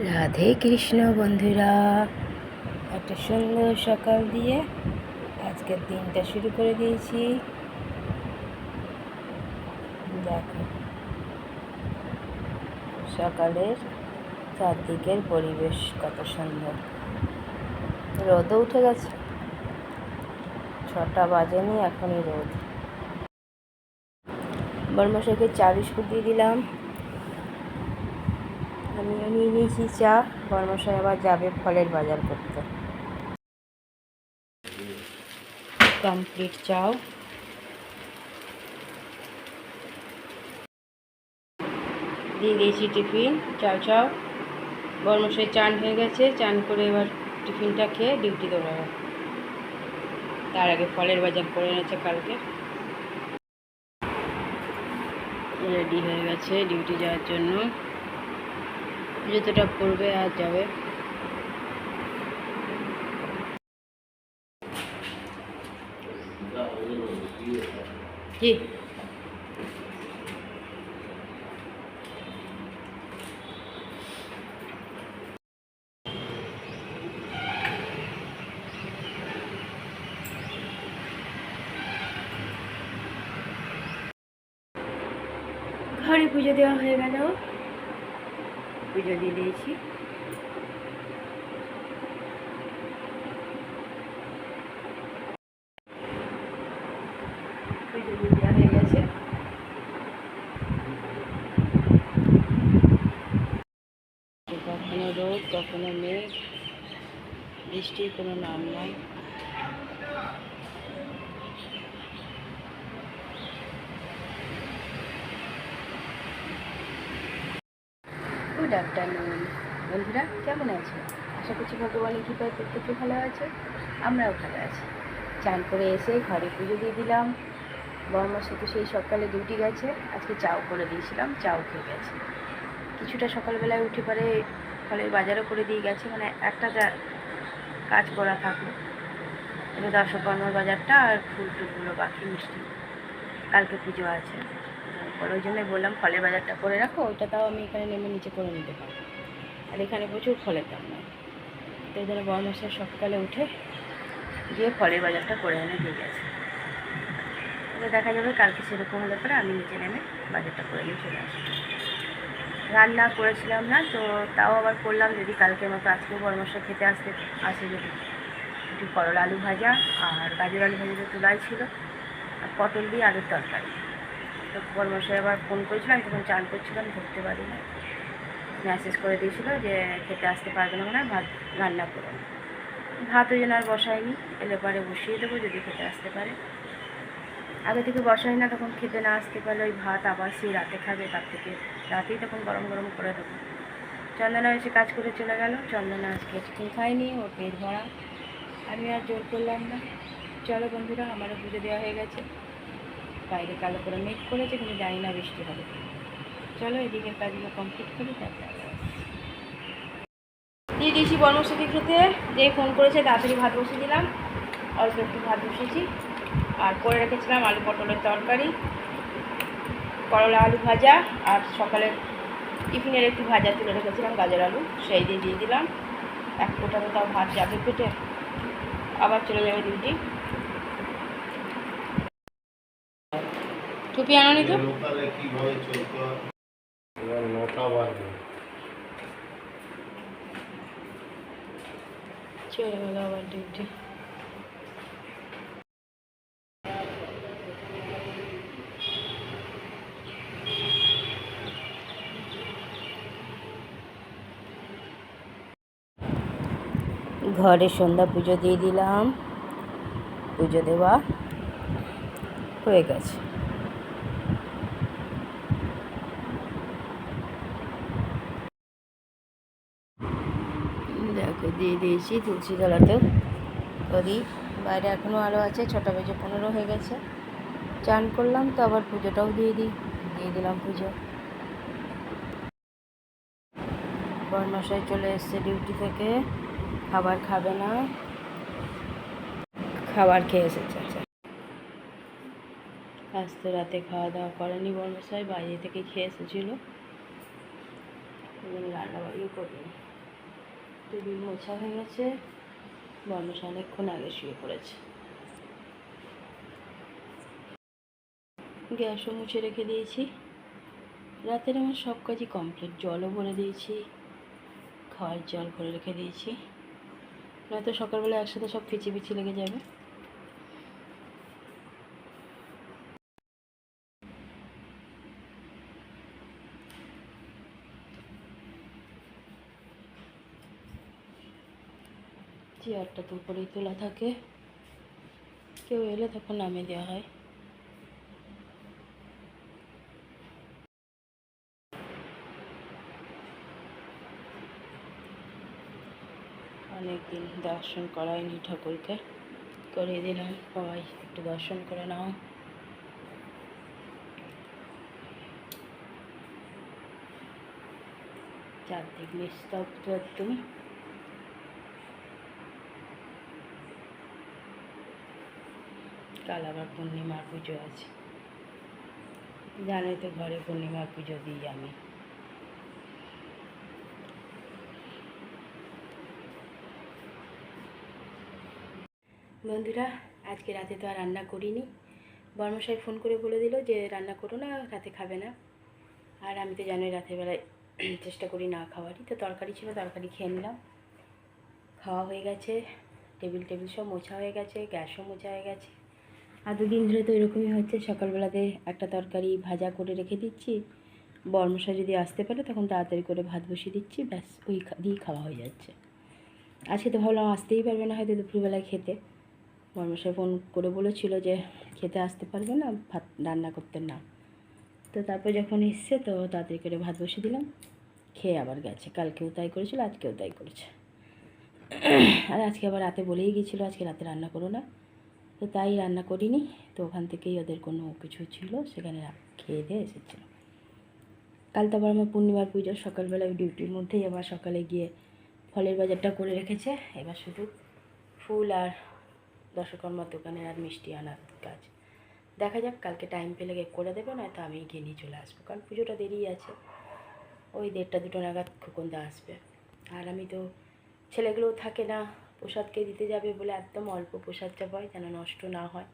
রাধে কৃষ্ণ বন্ধুরা, একটা সুন্দর সকাল দিয়ে আজকের দিনটা শুরু করে দিয়েছি। দেখো সকালের চারদিকের পরিবেশ কত সুন্দর। রোদও উঠে গেছে, 6টা বাজেনি, এখনই রোদ। বর্মশাইকে চা বিস্কুট দিয়ে দিলাম, আমিও নিয়ে নিয়েছি চা। বর্মশাই আবার যাবে ফলের বাজার করতে। কমপ্লিট চাও দিয়ে দিয়েছি টিফিন। চাও বর্মশাই চান হয়ে গেছে, চান করে এবার টিফিনটা খেয়ে ডিউটি দৌড়াবে। তার আগে ফলের বাজার করে এনেছে কালকে। রেডি হয়ে গেছে ডিউটি যাওয়ার জন্য, জুতোটা পরবে আর যাবে। কি ঘরে পুজো দেওয়া হয়ে গেল, পুজো দিয়ে দিয়েছি। পুজো দিয়ে দেওয়া হয়ে গেছে। কখনো রোদ, কখনো মেঘ, বৃষ্টির কোনো নাম নাই। গুড আফটারনুন বন্ধুরা, কেমন আছে? আশা করছি ভগবানের কৃপায় প্রত্যেকে ভালো আছে, আমরাও ভালো আছি। চান করে এসে ঘরে পুজো দিয়ে দিলাম। বর্মার সাথে সেই সকালে ডিউটি গেছে, আজকে চাও করে দিয়েছিলাম, চাও খেয়ে গেছে। কিছুটা সকালবেলায় উঠে পরে ফলের বাজারও করে দিয়ে গেছে, মানে একটা কাজ করা থাকলো। এটা দশকর্মার বাজারটা আর ফুল টুলগুলো বাকি, মিষ্টি কালকে পুজো আছে। পরে ওই জন্যই বললাম ফলের বাজারটা করে রাখো, ওইটা তাও আমি এখানে নেমে নিচে করে নিতে পারবো, আর এখানে প্রচুর ফলের দাম নয়। তো এই জন্য বর্মশাই সকালে উঠে গিয়ে ফলের বাজারটা করে এনে দিয়ে গেছে। তাহলে দেখা যাবে কালকে সেরকম হলে পরে আমি নিচে নেমে বাজারটা করে নিয়ে চলে আসবো। রান্না করেছিলাম না তো, তাও আবার করলাম, যদি কালকের মতো আজকেও বর্মশাই খেতে আসে যদি একটু করলা আলু ভাজা আর গাজর আলু ভাজা তোলাই ছিল, আর পটল দিয়ে আলুর তরকারি। তো বর্মশাই আবার ফোন করেছিলাম, তখন চান করছিলাম, ধরতে পারি না, মেসেজ করে দিয়েছিলো যে খেতে আসতে পারবে না, মনে হয় ভাত রান্না করো। ভাত ওই জন্য আর বসায়নি, এলে পরে বসিয়ে দেবো যদি খেতে আসতে পারে। আগে থেকে বসাই না, তখন খেতে না আসতে পারলে ওই ভাত আবার সেই রাতে খাবে, তার থেকে রাতেই তখন গরম গরম করে দেবো। চন্দনা এসে কাজ করে চলে গেল। চন্দনা আজকে টিফিন খায়নি, ওর পেট ভরা, আমি আর জোর করলাম না। চলো বন্ধুরা, আমারও পুজো দেওয়া হয়ে গেছে। বাইরে কালো করে মেঘ করেছে, কিন্তু জানি না বৃষ্টি হবে। চলো এদিকের কাজগুলো কমপ্লিট করি, তারপরে দিয়ে দিয়েছি বর্মশাইকে খেতে। যেই ফোন করেছে তাড়াতাড়ি ভাত বসিয়ে দিলাম, অল্প একটু ভাত বসিয়েছি। আর করে রেখেছিলাম আলু পটলের তরকারি, করলা আলু ভাজা, আর সকালের টিফিনের একটু ভাজা তুলে রেখেছিলাম গাজর আলু, সেই দিয়ে দিলাম। এক ফোঁটা তো তাও ভাত যাবে পেটে, আবার চলে যাবে ডিউটি। টুপি আনোনি তো? চলে গেল আবার ডিউটি। ঘরে সন্ধ্যা পুজো দিয়ে দিলাম, পুজো দেওয়া হয়ে গেছে। দেখো দিয়ে দিয়েছি তুলসী তলাতেও করি, বাইরে এখনও আলো আছে, 6টা বেজে 15 হয়ে গেছে। চান করলাম তো আবার পুজোটাও দিয়ে দিলাম পুজো। বর্মশাই চলে এসছে ডিউটি থেকে, খাবার খাবে না, খাবার খেয়ে এসেছে। আজ তো রাতে খাওয়া দাওয়া করেনি বর্মশাই, বাইরে থেকে খেয়ে এসেছিলো। ওই জন্য রান্নাবাড়িও করিনি। টেবিল মোছা হয়ে গেছে, বর্মশা অনেকক্ষণ আগে শুয়ে পড়েছে। গ্যাসও মুছে রেখে দিয়েছি। রাতের আমার সব কাজই কমপ্লিট। জলও ভরে দিয়েছি, খাওয়ার জল ভরে রেখে দিয়েছি, নয়তো সকালবেলা একসাথে সব ফিচি লেগে যাবে। চেয়ারটা তো উপরেই তোলা থাকে, কেউ এলে তখন নামিয়ে দেওয়া হয়। অনেকদিন দর্শন করায়নি ঠাকুরকে, করিয়ে দিলাম। সবাই একটু দর্শন করে নাও। চারদিক নিস্তব্ধ একদম। কাল আবার পূর্ণিমার পুজো আছে, জানোই তো ঘরে পূর্ণিমার পুজো দিই আমি। বন্ধুরা, আজকে রাতে তো আর রান্না করিনি। বর্মশাই ফোন করে বলে দিল যে রান্না করো না, রাতে খাবে না। আর আমি তো জানোই রাতের বেলায় চেষ্টা করি না খাওয়ারই। তো তরকারি ছিল, তরকারি খেয়ে নিলাম। খাওয়া হয়ে গেছে, টেবিল সব মোছা হয়ে গেছে, গ্যাসও মোছা হয়ে গেছে। আর দুদিন ধরে তো এরকমই হচ্ছে, সকালবেলাতে একটা তরকারি ভাজা করে রেখে দিচ্ছি, বর্মশা যদি আসতে পারে তখন তাড়াতাড়ি করে ভাত বসিয়ে দিচ্ছি, ব্যাস ওই দিয়েই খাওয়া হয়ে যাচ্ছে। আজকে তো ভাবলাম আসতেই পারবে না হয়তো দুপুরবেলায় খেতে। বর্মশাই ফোন করে বলেছিল যে খেতে আসতে পারবে না, ভাত রান্না করতে না। তো তারপর যখন এসছে তো তাড়াতাড়ি করে ভাত বসিয়ে দিলাম, খেয়ে আবার গেছে। কালকেও তাই করেছিল, আজকেও তাই করেছে। আর আজকে আবার রাতে বলেই গিয়েছিলো আজকে রাতে রান্না করো না, তো তাই রান্না করিনি। তো ওখান থেকেই ওদের কোনো কিছু ছিল, সেখানে খেয়ে দিয়ে এসেছিলো। কাল তো আবার আমার পূর্ণিমার পুজো, সকালবেলায় ডিউটির মধ্যেই আবার সকালে গিয়ে ফলের বাজারটা করে রেখেছে। এবার শুধু ফুল আর দশকর্মার দোকানের আর মিষ্টি আনার কাজ। দেখা যাক, কালকে টাইম পেলে করে দেবে, নয়তো আমি গিয়ে নিয়ে চলে আসবো, কারণ পুজোটা দেরি আছে। ওই 1:30-2 নাগাদ খোকনদা আসবে। আর আমি তো, ছেলেগুলোও থাকে না, প্রসাদকে দিতে যাবে বলে একদম অল্প প্রসাদ চাপাই যেন নষ্ট না হয়।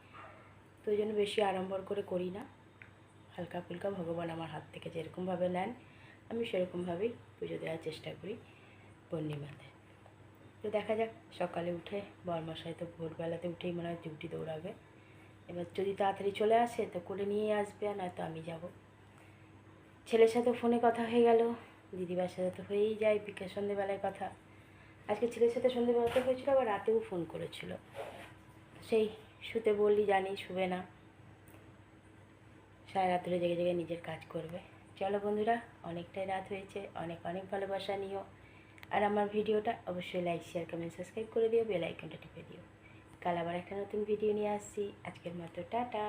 তো ওই জন্য বেশি আড়ম্বর করে করি না, হালকা ফুলকা ভগবান আমার হাত থেকে যেরকমভাবে নেন আমি সেরকমভাবেই পুজো দেওয়ার চেষ্টা করি পূর্ণিমাতে। তো দেখা যাক, সকালে উঠে বর্মশাই তো ভোরবেলাতে উঠেই মনে হয় ডিউটি দৌড়াবে। এবার যদি তাড়াতাড়ি চলে আসে তো করে নিয়ে আসবে, আর নয়তো আমি যাব। ছেলের সাথে ফোনে কথা হয়ে গেল, দিদিবার সাথে তো হয়েই যায় বিকেল সন্ধেবেলায় কথা। আজকে ছেলের সাথে সন্ধেবেলাতে হয়েছিল, আবার রাতেও ফোন করেছিল। সেই শুতে বললি, জানি শুবে না, সারা রাত ধরে জেগে জেগে নিজের কাজ করবে। চলো বন্ধুরা, অনেকটাই রাত হয়েছে, অনেক ভালোবাসা নিও। আর আমার ভিডিওটা অবশ্যই লাইক, শেয়ার, কমেন্ট, সাবস্ক্রাইব করে দিও, বেল আইকনটা টিপে দিও। কাল আবার একটা নতুন ভিডিও নিয়ে আসছি। আজকের মতো টাটা,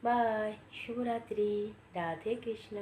বাই, শুভরাত্রি, রাধে কৃষ্ণ।